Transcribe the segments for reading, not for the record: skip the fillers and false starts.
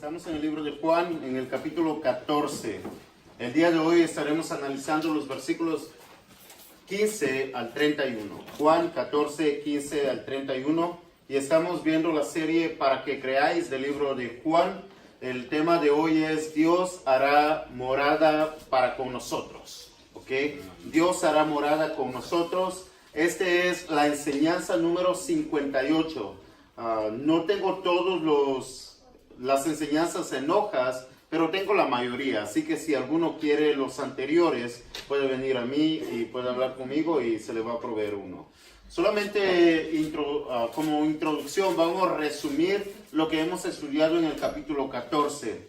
Estamos en el libro de Juan, en el capítulo 14. El día de hoy estaremos analizando los versículos 15 al 31. Juan 14, 15 al 31. Y estamos viendo la serie Para que creáis del libro de Juan. El tema de hoy es Dios hará morada para con nosotros. ¿Ok? Dios hará morada con nosotros. Esta es la enseñanza número 58. No tengo todas las enseñanzas en hojas, pero tengo la mayoría. Así que si alguno quiere los anteriores, puede venir a mí y puede hablar conmigo y se le va a proveer uno. Solamente como introducción vamos a resumir lo que hemos estudiado en el capítulo 14.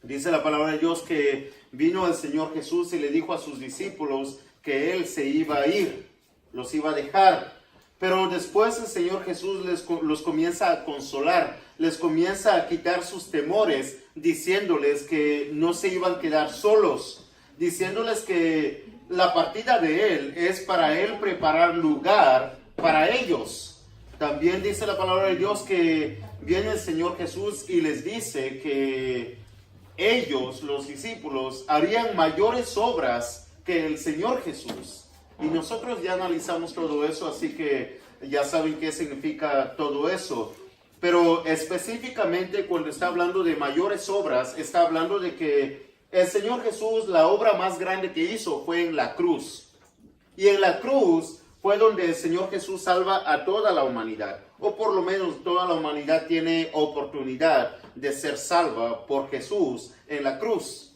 Dice la palabra de Dios que vino el Señor Jesús y le dijo a sus discípulos que Él se iba a ir, los iba a dejar. Pero después el Señor Jesús los comienza a consolar, les comienza a quitar sus temores, diciéndoles que no se iban a quedar solos, diciéndoles que la partida de Él es para Él preparar lugar para ellos. También dice la palabra de Dios que viene el Señor Jesús y les dice que ellos, los discípulos, harían mayores obras que el Señor Jesús. Y nosotros ya analizamos todo eso, así que ya saben qué significa todo eso. Pero específicamente cuando está hablando de mayores obras, está hablando de que el Señor Jesús, la obra más grande que hizo fue en la cruz. Y en la cruz fue donde el Señor Jesús salva a toda la humanidad. O por lo menos toda la humanidad tiene oportunidad de ser salva por Jesús en la cruz.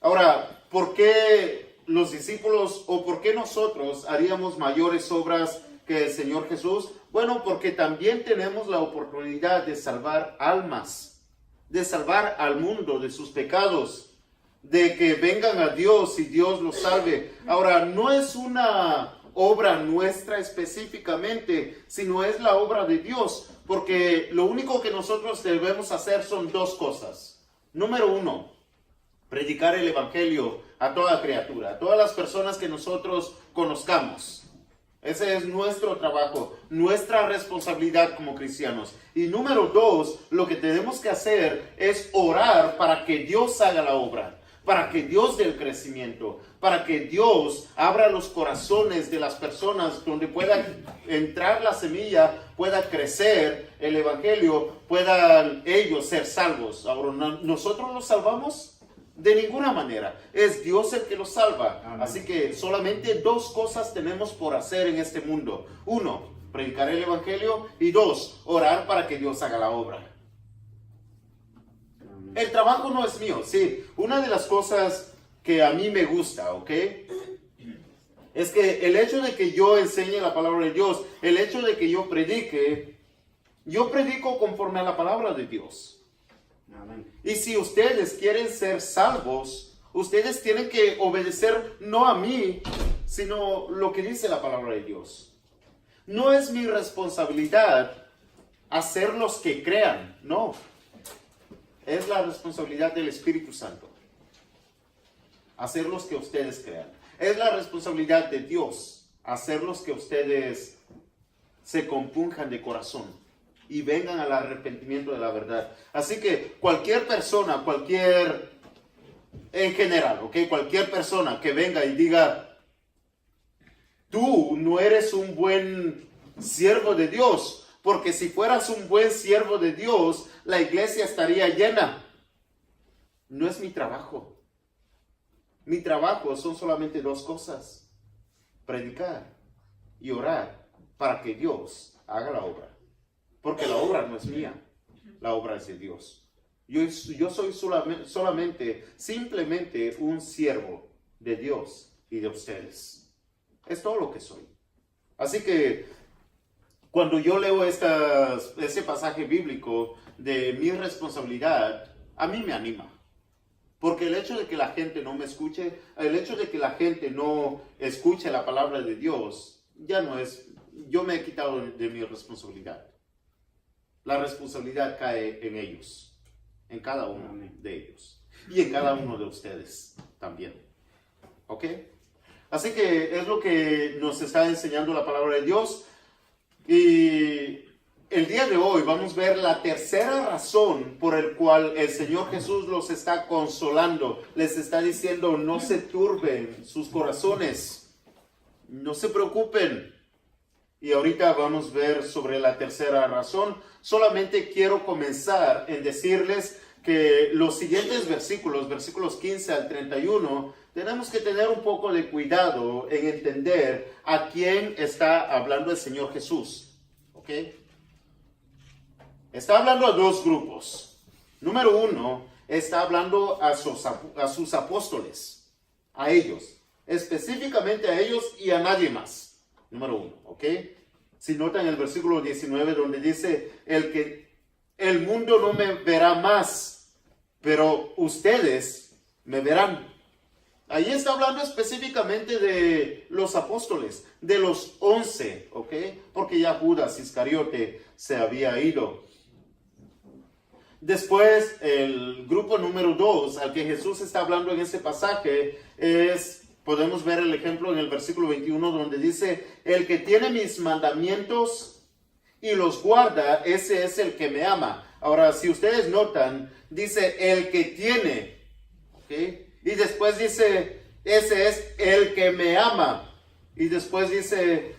Ahora, ¿por qué los discípulos o por qué nosotros haríamos mayores obras que el Señor Jesús? Bueno, porque también tenemos la oportunidad de salvar almas, de salvar al mundo de sus pecados, de que vengan a Dios y Dios los salve. Ahora, no es una obra nuestra específicamente, sino es la obra de Dios, porque lo único que nosotros debemos hacer son dos cosas. Número uno, predicar el evangelio a toda criatura, a todas las personas que nosotros conozcamos. Ese es nuestro trabajo, nuestra responsabilidad como cristianos. Y número dos, lo que tenemos que hacer es orar para que Dios haga la obra, para que Dios dé el crecimiento, para que Dios abra los corazones de las personas donde pueda entrar la semilla, pueda crecer el evangelio, puedan ellos ser salvos. Ahora, ¿nosotros los salvamos? De ninguna manera, es Dios el que los salva. Amén. Así que solamente dos cosas tenemos por hacer en este mundo. Uno, predicar el evangelio, y dos, orar para que Dios haga la obra. Amén. El trabajo no es mío, sí. Una de las cosas que a mí me gusta, ¿ok? Es que el hecho de que yo enseñe la palabra de Dios, el hecho de que yo predico conforme a la palabra de Dios. Amén. Y si ustedes quieren ser salvos, ustedes tienen que obedecer no a mí, sino lo que dice la palabra de Dios. No es mi responsabilidad hacerlos que crean, no. Es la responsabilidad del Espíritu Santo hacerlos que ustedes crean. Es la responsabilidad de Dios hacerlos que ustedes se compunjan de corazón y vengan al arrepentimiento de la verdad. Así que cualquier persona, en general, ¿ok? Cualquier persona que venga y diga, tú no eres un buen siervo de Dios, porque si fueras un buen siervo de Dios, la iglesia estaría llena. No es mi trabajo. Mi trabajo son solamente dos cosas: predicar y orar para que Dios haga la obra. Porque la obra no es mía, la obra es de Dios. Yo soy simplemente un siervo de Dios y de ustedes. Es todo lo que soy. Así que cuando yo leo ese pasaje bíblico de mi responsabilidad, a mí me anima. Porque el hecho de que la gente no me escuche, el hecho de que la gente no escuche la palabra de Dios, ya no es, yo me he quitado de mi responsabilidad. La responsabilidad cae en ellos, en cada uno de ellos y en cada uno de ustedes también. ¿Ok? Así que es lo que nos está enseñando la palabra de Dios. Y el día de hoy vamos a ver la tercera razón por el cual el Señor Jesús los está consolando. Les está diciendo, no se turben sus corazones, no se preocupen. Y ahorita vamos a ver sobre la tercera razón. Solamente quiero comenzar en decirles que los siguientes versículos, versículos 15 al 31, tenemos que tener un poco de cuidado en entender a quién está hablando el Señor Jesús. ¿Ok? Está hablando a dos grupos. Número uno, está hablando a sus apóstoles, a ellos, específicamente a ellos y a nadie más. Número uno, ¿ok? Si notan el versículo 19 donde dice, el mundo no me verá más, pero ustedes me verán. Ahí está hablando específicamente de los apóstoles, de los 11, ¿ok? Porque ya Judas Iscariote se había ido. Después, el grupo número 2 al que Jesús está hablando en este pasaje podemos ver el ejemplo en el versículo 21 donde dice, el que tiene mis mandamientos y los guarda, ese es el que me ama. Ahora, si ustedes notan, dice el que tiene, ¿ok? Y después dice, ese es el que me ama. Y después dice,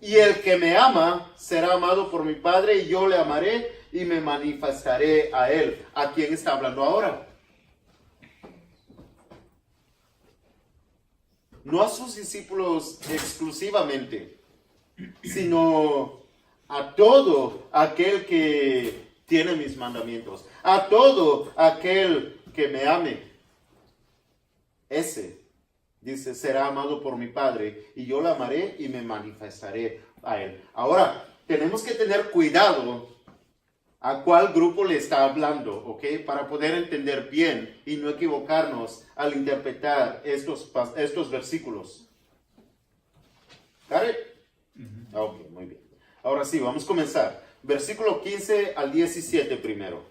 y el que me ama será amado por mi Padre y yo le amaré y me manifestaré a él. ¿A quién está hablando ahora? No a sus discípulos exclusivamente, sino a todo aquel que tiene mis mandamientos, a todo aquel que me ame. Ese, dice, será amado por mi Padre y yo le amaré y me manifestaré a él. Ahora, tenemos que tener cuidado a cuál grupo le está hablando, ¿ok? Para poder entender bien y no equivocarnos al interpretar estos versículos. ¿Got it? Ok, muy bien. Ahora sí, vamos a comenzar. Versículo 15 al 17 primero.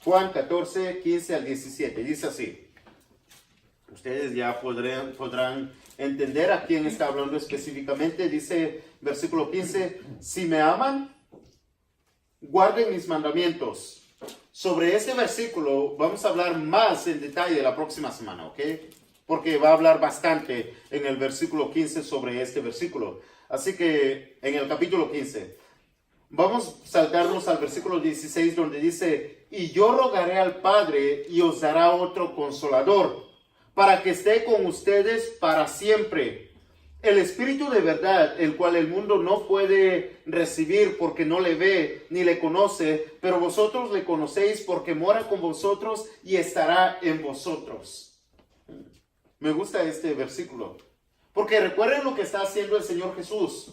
Juan 14, 15 al 17. Dice así. Ustedes ya podrán entender a quién está hablando específicamente. Dice versículo 15, si me aman, guarden mis mandamientos. Sobre este versículo vamos a hablar más en detalle la próxima semana, ¿ok? Porque va a hablar bastante en el versículo 15 sobre este versículo. Así que en el capítulo 15, vamos a saltarnos al versículo 16 donde dice, y yo rogaré al Padre y os dará otro consolador, para que esté con ustedes para siempre. El Espíritu de verdad, el cual el mundo no puede recibir porque no le ve ni le conoce, pero vosotros le conocéis porque mora con vosotros y estará en vosotros. Me gusta este versículo, porque recuerden lo que está haciendo el Señor Jesús.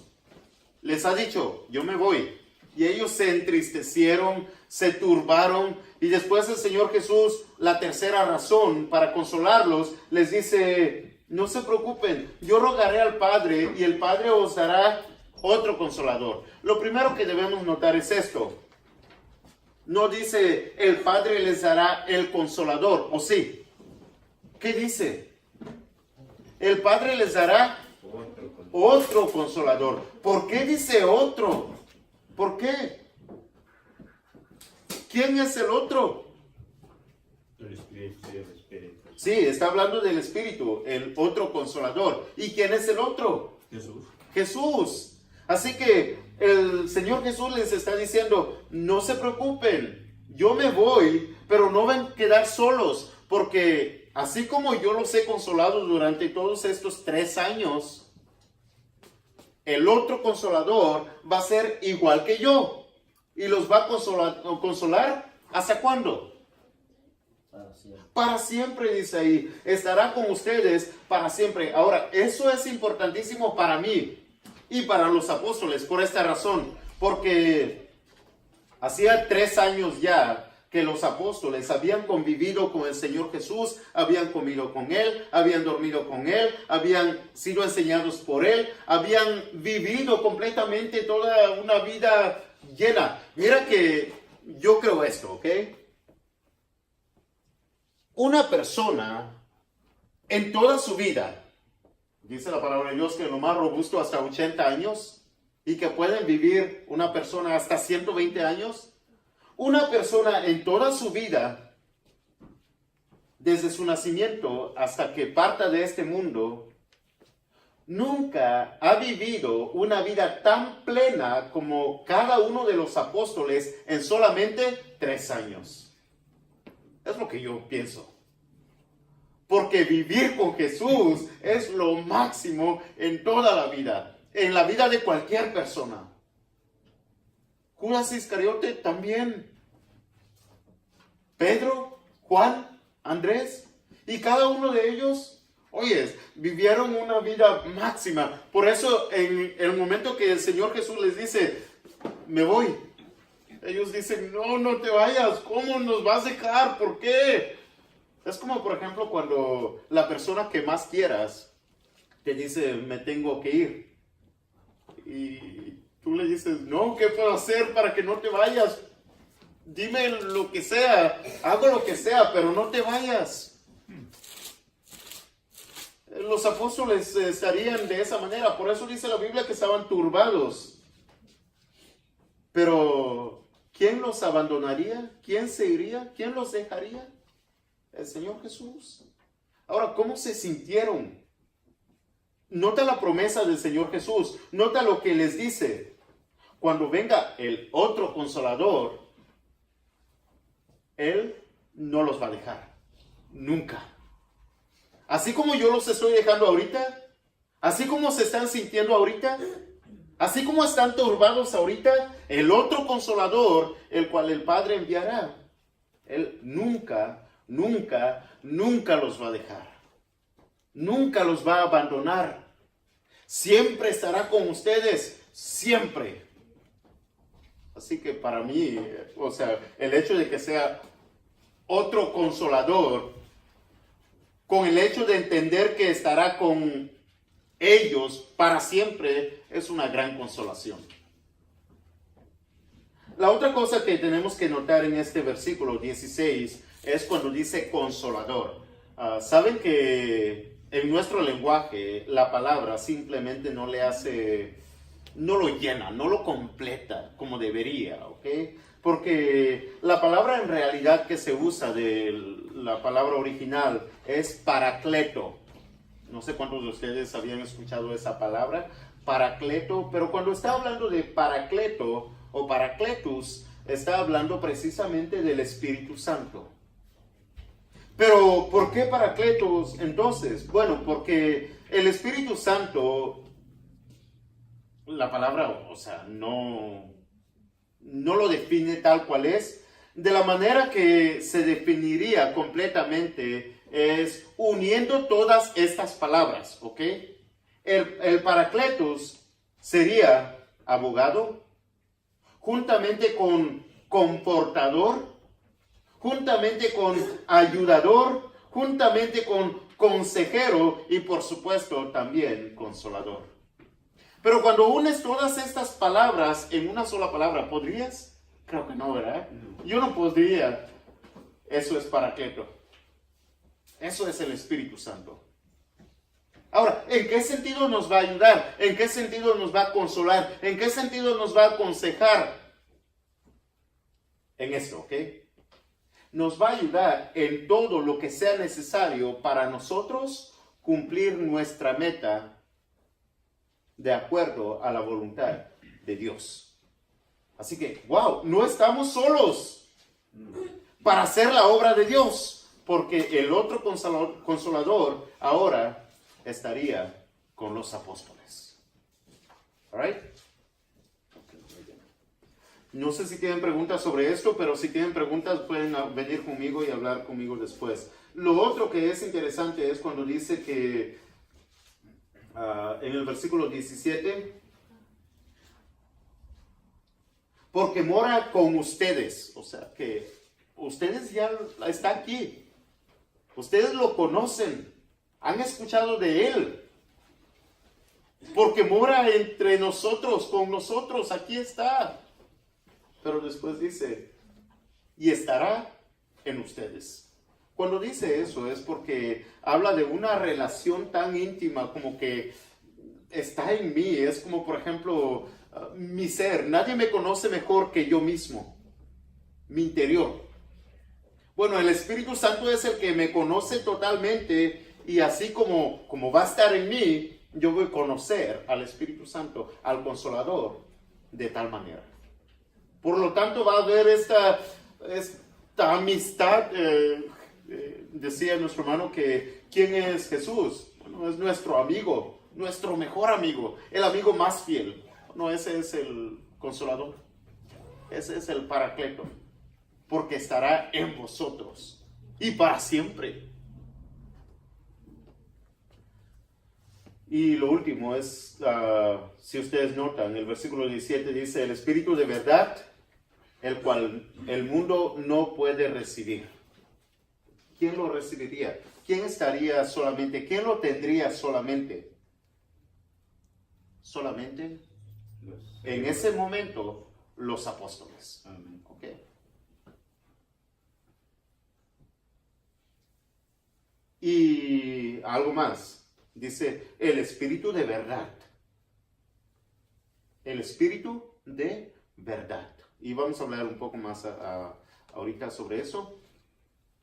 Les ha dicho, yo me voy. Y ellos se entristecieron, se turbaron, y después el Señor Jesús, la tercera razón para consolarlos, les dice, no se preocupen, yo rogaré al Padre y el Padre os dará otro consolador. Lo primero que debemos notar es esto. No dice, el Padre les dará el consolador, ¿o sí? ¿Qué dice? El Padre les dará otro consolador. ¿Por qué dice otro? ¿Por qué? ¿Quién es el otro? El Espíritu. Sí, está hablando del Espíritu, el otro consolador. ¿Y quién es el otro? Jesús. Jesús. Así que el Señor Jesús les está diciendo, no se preocupen, yo me voy, pero no van a quedar solos, porque así como yo los he consolado durante todos estos 3 años, el otro consolador va a ser igual que yo. Y los va a consolar ¿hasta cuándo? Para siempre, dice ahí. Estará con ustedes para siempre. Ahora, eso es importantísimo para mí y para los apóstoles por esta razón. Porque hacía 3 años ya que los apóstoles habían convivido con el Señor Jesús, habían comido con Él, habían dormido con Él, habían sido enseñados por Él, habían vivido completamente toda una vida llena. Mira que yo creo esto, ¿ok? Una persona en toda su vida, dice la palabra de Dios que lo más robusto hasta 80 años, y que pueden vivir una persona hasta 120 años. Una persona en toda su vida, desde su nacimiento hasta que parta de este mundo, nunca ha vivido una vida tan plena como cada uno de los apóstoles en solamente 3 años. Es lo que yo pienso. Porque vivir con Jesús es lo máximo en toda la vida, en la vida de cualquier persona. Judas Iscariote también. Pedro, Juan, Andrés, y cada uno de ellos, vivieron una vida máxima. Por eso en el momento que el Señor Jesús les dice, me voy, ellos dicen, no te vayas, ¿cómo nos vas a dejar? ¿Por qué? Es como, por ejemplo, cuando la persona que más quieras te dice, me tengo que ir. Y tú le dices, no, ¿qué puedo hacer para que no te vayas? Dime lo que sea, hago lo que sea, pero no te vayas. Los apóstoles estarían de esa manera, por eso dice la Biblia que estaban turbados. Pero, ¿quién los abandonaría? ¿Quién se iría? ¿Quién los dejaría? El Señor Jesús. Ahora, ¿cómo se sintieron? Nota la promesa del Señor Jesús. Nota lo que les dice. Cuando venga el otro Consolador, Él no los va a dejar. Nunca. Así como yo los estoy dejando ahorita, así como se están sintiendo ahorita, así como están turbados ahorita, el otro Consolador, el cual el Padre enviará, Él nunca los va a dejar. Nunca los va a abandonar. Siempre estará con ustedes, siempre. Así que para mí, el hecho de que sea otro Consolador, con el hecho de entender que estará con ellos para siempre, es una gran consolación. La otra cosa que tenemos que notar en este versículo 16 es cuando dice Consolador. Saben que en nuestro lenguaje la palabra simplemente no lo llena, no lo completa como debería, ¿ok? Porque la palabra en realidad que se usa de la palabra original es paracleto. No sé cuántos de ustedes habían escuchado esa palabra, paracleto, pero cuando está hablando de paracleto o paracletus, está hablando precisamente del Espíritu Santo. Pero, ¿por qué paracletos entonces? Bueno, porque el Espíritu Santo, la palabra, no lo define tal cual es. De la manera que se definiría completamente es uniendo todas estas palabras, ¿ok? El paracletos sería abogado, juntamente con confortador, juntamente con ayudador, juntamente con consejero y por supuesto también consolador. Pero cuando unes todas estas palabras en una sola palabra, ¿podrías? Creo que no, ¿verdad? Yo no podría. Eso es paracleto. Eso es el Espíritu Santo. Ahora, ¿en qué sentido nos va a ayudar? ¿En qué sentido nos va a consolar? ¿En qué sentido nos va a aconsejar? En esto, ¿ok? Nos va a ayudar en todo lo que sea necesario para nosotros cumplir nuestra meta de acuerdo a la voluntad de Dios. Así que, wow, no estamos solos para hacer la obra de Dios, porque el otro consolador ahora estaría con los apóstoles. All right? No sé si tienen preguntas sobre esto, pero si tienen preguntas pueden venir conmigo y hablar conmigo después. Lo otro que es interesante es cuando dice que en el versículo 17, porque mora con ustedes, o sea que ustedes ya está aquí, ustedes lo conocen, han escuchado de él, porque mora entre nosotros, con nosotros, aquí está. Pero después dice, y estará en ustedes. Cuando dice eso es porque habla de una relación tan íntima como que está en mí. Es como, por ejemplo, mi ser. Nadie me conoce mejor que yo mismo, mi interior. Bueno, el Espíritu Santo es el que me conoce totalmente y así como va a estar en mí, yo voy a conocer al Espíritu Santo, al Consolador, de tal manera. Por lo tanto, va a haber esta amistad. Decía nuestro hermano que ¿quién es Jesús? Bueno, es nuestro amigo, nuestro mejor amigo, el amigo más fiel. No, ese es el Consolador, ese es el Paracleto, porque estará en vosotros y para siempre. Y lo último es, si ustedes notan, el versículo 17 dice, el Espíritu de verdad, el cual el mundo no puede recibir. ¿Quién lo recibiría? ¿Quién estaría solamente? ¿Quién lo tendría solamente? Solamente en ese momento los apóstoles. Amén. ¿Okay? Y algo más. Dice, el Espíritu de verdad. El Espíritu de verdad. Y vamos a hablar un poco más ahorita sobre eso.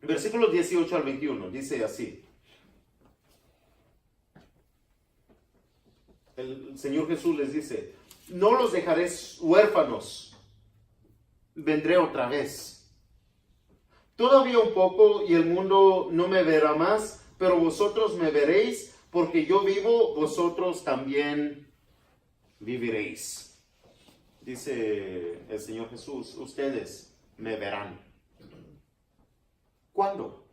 Versículos 18 al 21, dice así. El Señor Jesús les dice, no los dejaré huérfanos, vendré otra vez. Todavía un poco y el mundo no me verá más, pero vosotros me veréis, porque yo vivo, vosotros también viviréis. Dice el Señor Jesús, ustedes me verán. ¿Cuándo?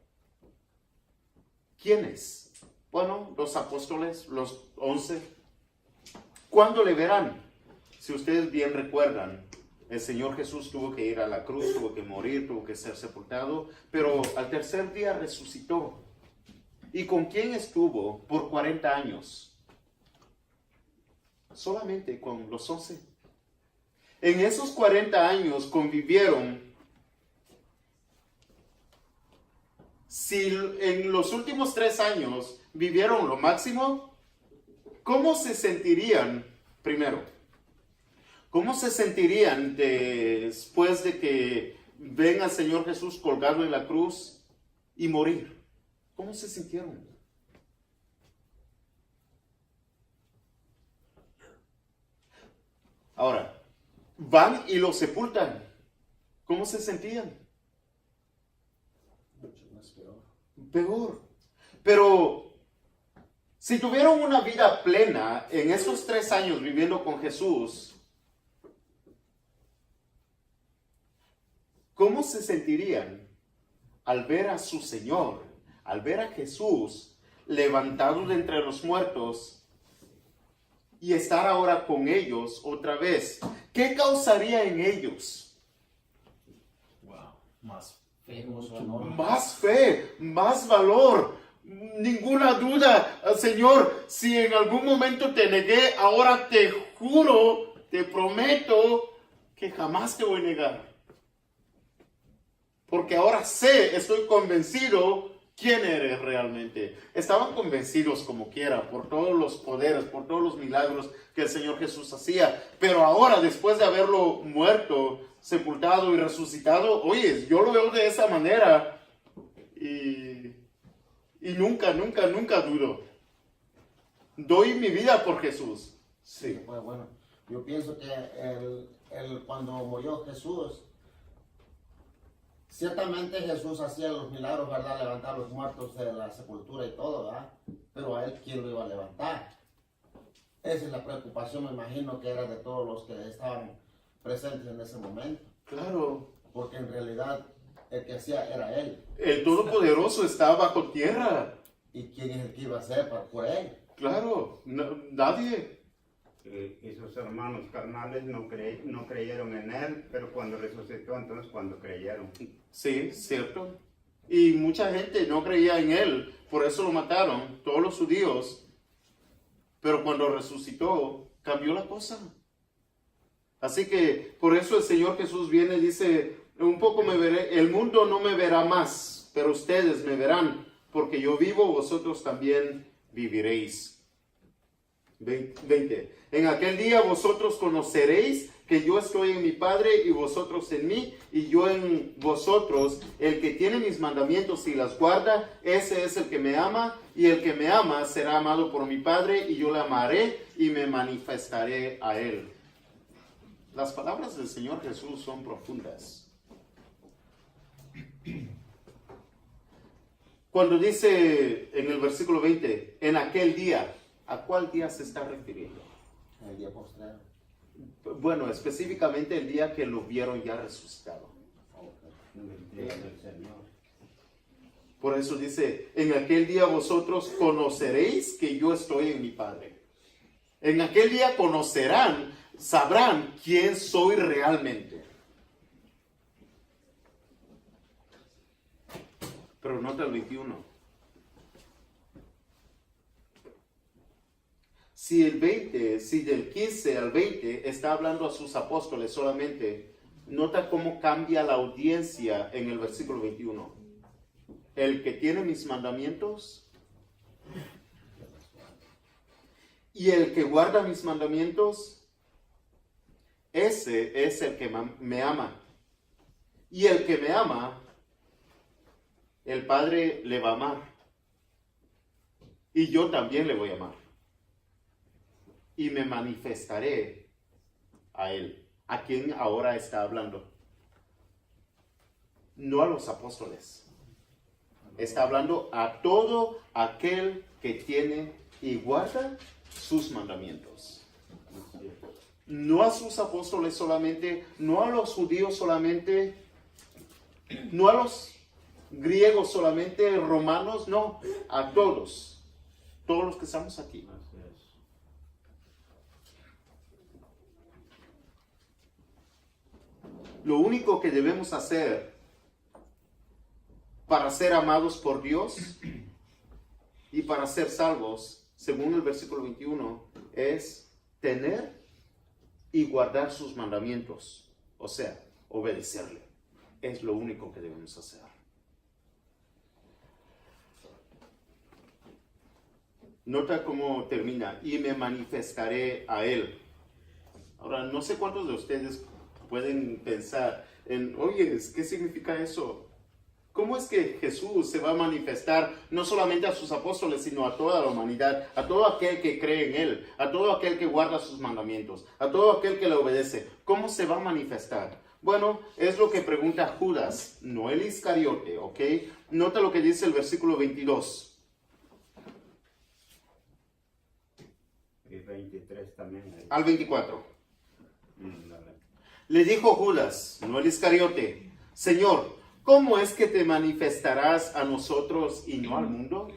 ¿Quiénes? Bueno, los apóstoles, los 11. ¿Cuándo le verán? Si ustedes bien recuerdan, el Señor Jesús tuvo que ir a la cruz, tuvo que morir, tuvo que ser sepultado, pero al tercer día resucitó. ¿Y con quién estuvo por 40 años? Solamente con los 11. En esos 40 años convivieron. Si en los últimos 3 años vivieron lo máximo, ¿cómo se sentirían primero? ¿Cómo se sentirían después de que ven al Señor Jesús colgado en la cruz y morir? ¿Cómo se sintieron? Ahora, van y lo sepultan. ¿Cómo se sentían? Peor. Pero si tuvieron una vida plena en esos 3 años viviendo con Jesús, ¿cómo se sentirían al ver a su Señor, al ver a Jesús levantado de entre los muertos y estar ahora con ellos otra vez? ¿Qué causaría en ellos? Wow, más fe, Más fe, más valor, ninguna duda. Señor, si en algún momento te negué, ahora te juro, te prometo que jamás te voy a negar. Porque ahora sé, estoy convencido quién eres realmente. Estaban convencidos como quiera por todos los poderes, por todos los milagros que el Señor Jesús hacía. Pero ahora, después de haberlo muerto, sepultado y resucitado, oye, yo lo veo de esa manera y nunca dudo. Doy mi vida por Jesús. Sí. Pues bueno, yo pienso que cuando murió Jesús, ciertamente Jesús hacía los milagros, ¿verdad? Levantar a los muertos de la sepultura y todo, ¿verdad? Pero a él, ¿quién lo iba a levantar? Esa es la preocupación, me imagino, que era de todos los que estaban presentes en ese momento. Claro. Porque en realidad el que hacía era él. El Todopoderoso está bajo tierra. ¿Y quién es el que iba a hacer por él? Claro, nadie. Y sus hermanos carnales no creyeron en él, pero cuando resucitó, entonces cuando creyeron. Sí, cierto. Y mucha gente no creía en él, por eso lo mataron, todos los judíos. Pero cuando resucitó, cambió la cosa. Así que por eso el Señor Jesús viene y dice, un poco me veré, el mundo no me verá más, pero ustedes me verán, porque yo vivo, vosotros también viviréis. 20. En aquel día vosotros conoceréis que yo estoy en mi Padre y vosotros en mí y yo en vosotros. El que tiene mis mandamientos y las guarda, ese es el que me ama, y el que me ama será amado por mi Padre y yo le amaré y me manifestaré a él. Las palabras del Señor Jesús son profundas. Cuando dice en el versículo 20, en aquel día, ¿a cuál día se está refiriendo? El día postrero. Bueno, específicamente el día que lo vieron ya resucitado. El día del Señor. Por eso dice, en aquel día vosotros conoceréis que yo estoy en mi Padre. En aquel día conocerán, sabrán quién soy realmente. Pero nota el 21. Si del 15 al 20 está hablando a sus apóstoles solamente, nota cómo cambia la audiencia en el versículo 21. El que tiene mis mandamientos y el que guarda mis mandamientos, ese es el que me ama. Y el que me ama, el Padre le va a amar. Y yo también le voy a amar. Y me manifestaré a él. ¿A quién ahora está hablando? No a los apóstoles. Está hablando a todo aquel que tiene y guarda sus mandamientos. No a sus apóstoles solamente, no a los judíos solamente, no a los griegos solamente, romanos, no, a todos los que estamos aquí. Así es. Lo único que debemos hacer para ser amados por Dios y para ser salvos, según el versículo 21, es tener y guardar sus mandamientos, o sea, obedecerle. Es lo único que debemos hacer. Nota cómo termina, y me manifestaré a él. Ahora, no sé cuántos de ustedes pueden pensar en, oye, ¿qué significa eso? ¿Cómo es que Jesús se va a manifestar no solamente a sus apóstoles, sino a toda la humanidad, a todo aquel que cree en Él, a todo aquel que guarda sus mandamientos, a todo aquel que le obedece? ¿Cómo se va a manifestar? Bueno, es lo que pregunta Judas, no el Iscariote, ¿ok? Nota lo que dice el versículo 22. Y 23 también. Ahí. Al 24. Dale. Le dijo Judas, no el Iscariote, Señor, ¿cómo es que te manifestarás a nosotros y no al mundo?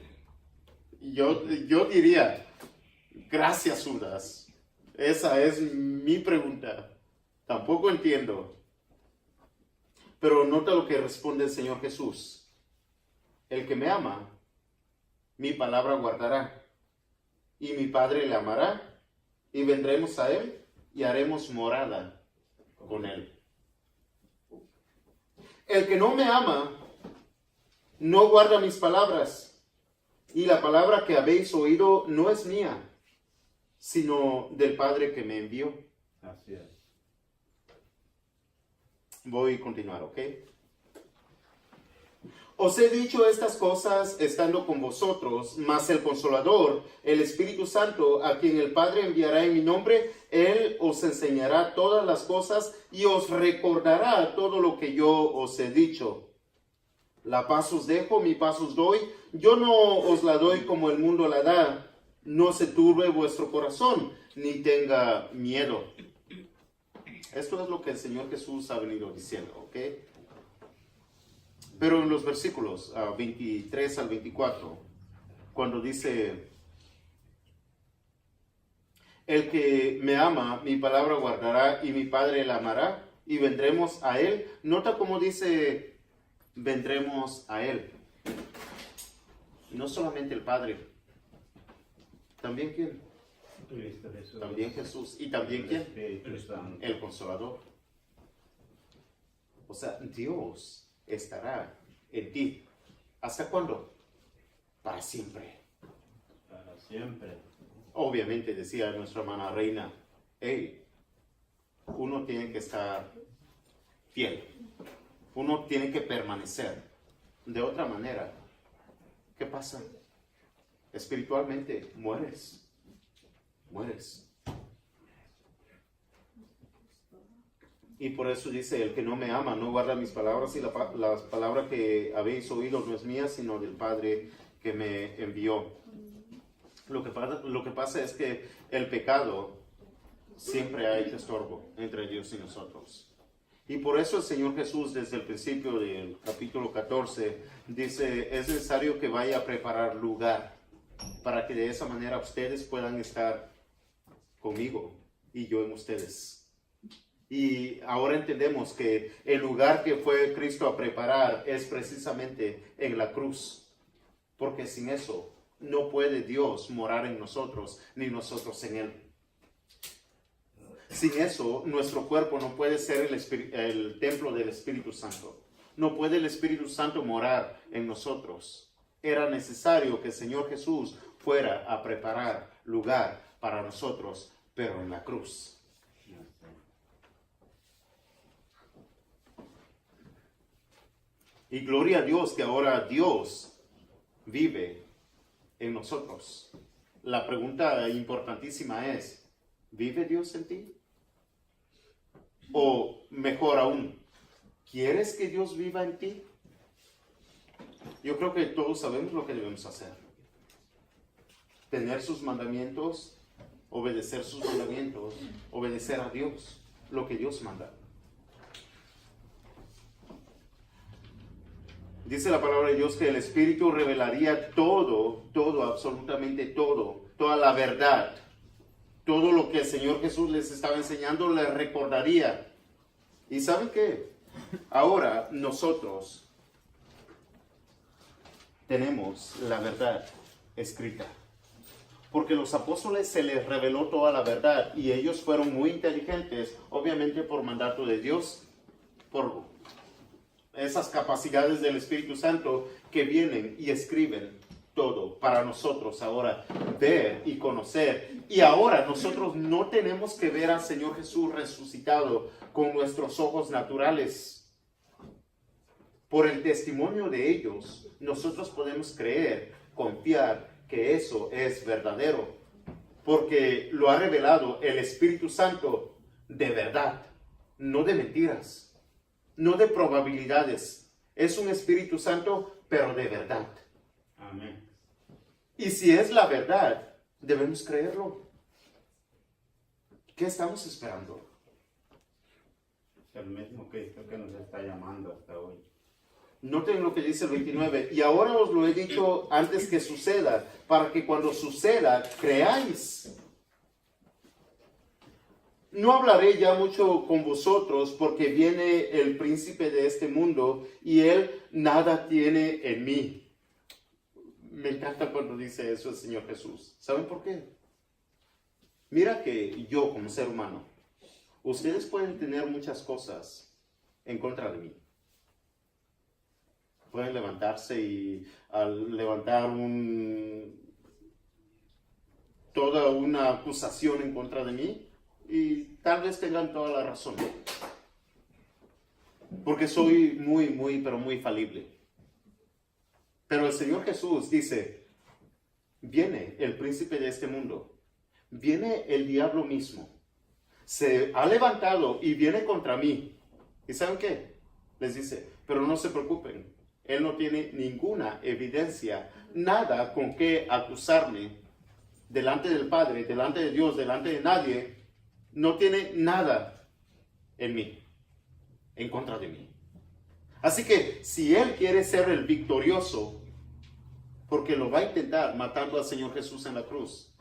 Yo diría, gracias Judas. Esa es mi pregunta. Tampoco entiendo. Pero nota lo que responde el Señor Jesús. El que me ama, mi palabra guardará. Y mi Padre le amará. Y vendremos a él y haremos morada con él. El que no me ama, no guarda mis palabras. Y la palabra que habéis oído no es mía, sino del Padre que me envió. Así es. Voy a continuar, ¿ok? Os he dicho estas cosas estando con vosotros, mas el Consolador, el Espíritu Santo, a quien el Padre enviará en mi nombre, Él os enseñará todas las cosas y os recordará todo lo que yo os he dicho. La paz os dejo, mi paz os doy. Yo no os la doy como el mundo la da. No se turbe vuestro corazón, ni tenga miedo. Esto es lo que el Señor Jesús ha venido diciendo, ¿ok? Pero en los versículos 23 al 24, cuando dice, el que me ama, mi palabra guardará y mi Padre la amará y vendremos a él. Nota cómo dice, vendremos a él. No solamente el Padre, también ¿quién? Cristo Jesús. También Jesús. ¿Y también quién? Espíritu Santo. El Consolador. O sea, Dios estará en ti. ¿Hasta cuándo? Para siempre. Para siempre. obviamente decía nuestra hermana Reina, hey, uno tiene que estar fiel, uno tiene que permanecer. De otra manera, ¿qué pasa? Espiritualmente mueres. Y por eso dice, el que no me ama no guarda mis palabras, y la palabra que habéis oído no es mía, sino del Padre que me envió. Lo que pasa es que el pecado siempre ha hecho estorbo entre Dios y nosotros. Y por eso el Señor Jesús, desde el principio del capítulo 14, dice, es necesario que vaya a preparar lugar para que de esa manera ustedes puedan estar conmigo y yo en ustedes. Y ahora entendemos que el lugar que fue Cristo a preparar es precisamente en la cruz, porque sin eso no puede Dios morar en nosotros, ni nosotros en Él. Sin eso, nuestro cuerpo no puede ser el templo del Espíritu Santo. No puede el Espíritu Santo morar en nosotros. Era necesario que el Señor Jesús fuera a preparar lugar para nosotros, pero en la cruz. Y gloria a Dios que ahora Dios vive en nosotros. La pregunta importantísima es, ¿vive Dios en ti? O mejor aún, ¿quieres que Dios viva en ti? Yo creo que todos sabemos lo que debemos hacer. Tener sus mandamientos, obedecer sus mandamientos, obedecer a Dios, lo que Dios manda. Dice la palabra de Dios que el Espíritu revelaría todo, absolutamente todo, toda la verdad. Todo lo que el Señor Jesús les estaba enseñando les recordaría. ¿Y saben qué? Ahora nosotros tenemos la verdad escrita. Porque los apóstoles se les reveló toda la verdad y ellos fueron muy inteligentes, obviamente por mandato de Dios, por esas capacidades del Espíritu Santo que vienen y escriben todo para nosotros ahora ver y conocer. Y ahora nosotros no tenemos que ver al Señor Jesús resucitado con nuestros ojos naturales. Por el testimonio de ellos, nosotros podemos creer, confiar que eso es verdadero, porque lo ha revelado el Espíritu Santo de verdad, no de mentiras, no de probabilidades. Es un Espíritu Santo, pero de verdad. Amén. Y si es la verdad, debemos creerlo. ¿Qué estamos esperando? Es el mismo Cristo que nos está llamando hasta hoy. Noten lo que dice el 29. Y ahora os lo he dicho antes que suceda, para que cuando suceda, creáis. No hablaré ya mucho con vosotros, porque viene el príncipe de este mundo, y él nada tiene en mí. Me encanta cuando dice eso el Señor Jesús. ¿Saben por qué? Mira que yo, como ser humano, ustedes pueden tener muchas cosas en contra de mí. Pueden levantarse y al levantar toda una acusación en contra de mí, y tal vez tengan toda la razón. Porque soy pero muy falible. Pero el Señor Jesús dice, viene el príncipe de este mundo, viene el diablo mismo, se ha levantado y viene contra mí. ¿Y saben qué? Les dice, pero no se preocupen, él no tiene ninguna evidencia, nada con qué acusarme delante del Padre, delante de Dios, delante de nadie. No tiene nada en mí, en contra de mí. Así que si él quiere ser el victorioso, porque lo va a intentar matando al Señor Jesús en la cruz.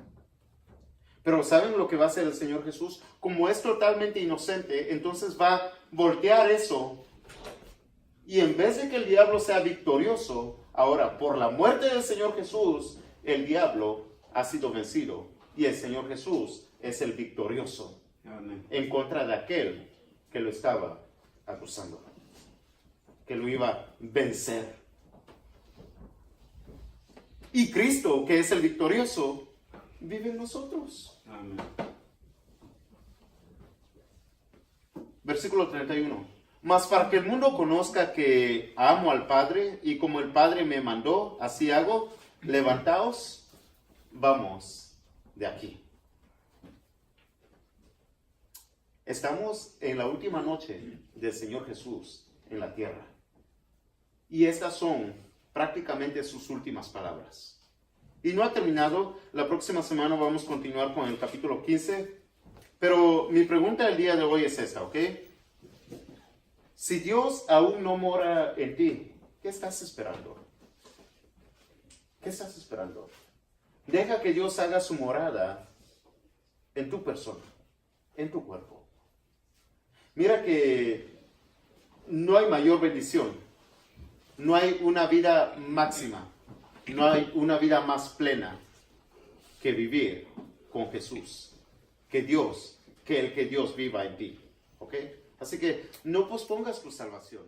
Pero ¿saben lo que va a hacer el Señor Jesús? Como es totalmente inocente, entonces va a voltear eso. Y en vez de que el diablo sea victorioso, ahora por la muerte del Señor Jesús, el diablo ha sido vencido. Y el Señor Jesús es el victorioso. Amén. En contra de aquel que lo estaba acusando, que lo iba a vencer. Y Cristo, que es el victorioso, vive en nosotros. Amén. Versículo 31. Mas para que el mundo conozca que amo al Padre, y como el Padre me mandó, así hago, levantaos, vamos de aquí. Estamos en la última noche del Señor Jesús en la tierra. Y estas son prácticamente sus últimas palabras. Y no ha terminado. La próxima semana vamos a continuar con el capítulo 15. Pero mi pregunta el día de hoy es esta, ¿ok? Si Dios aún no mora en ti, ¿qué estás esperando? ¿Qué estás esperando? Deja que Dios haga su morada en tu persona, en tu cuerpo. Mira que no hay mayor bendición, no hay una vida máxima, no hay una vida más plena que vivir con Jesús, que el que Dios viva en ti, ¿ok? Así que no pospongas tu salvación.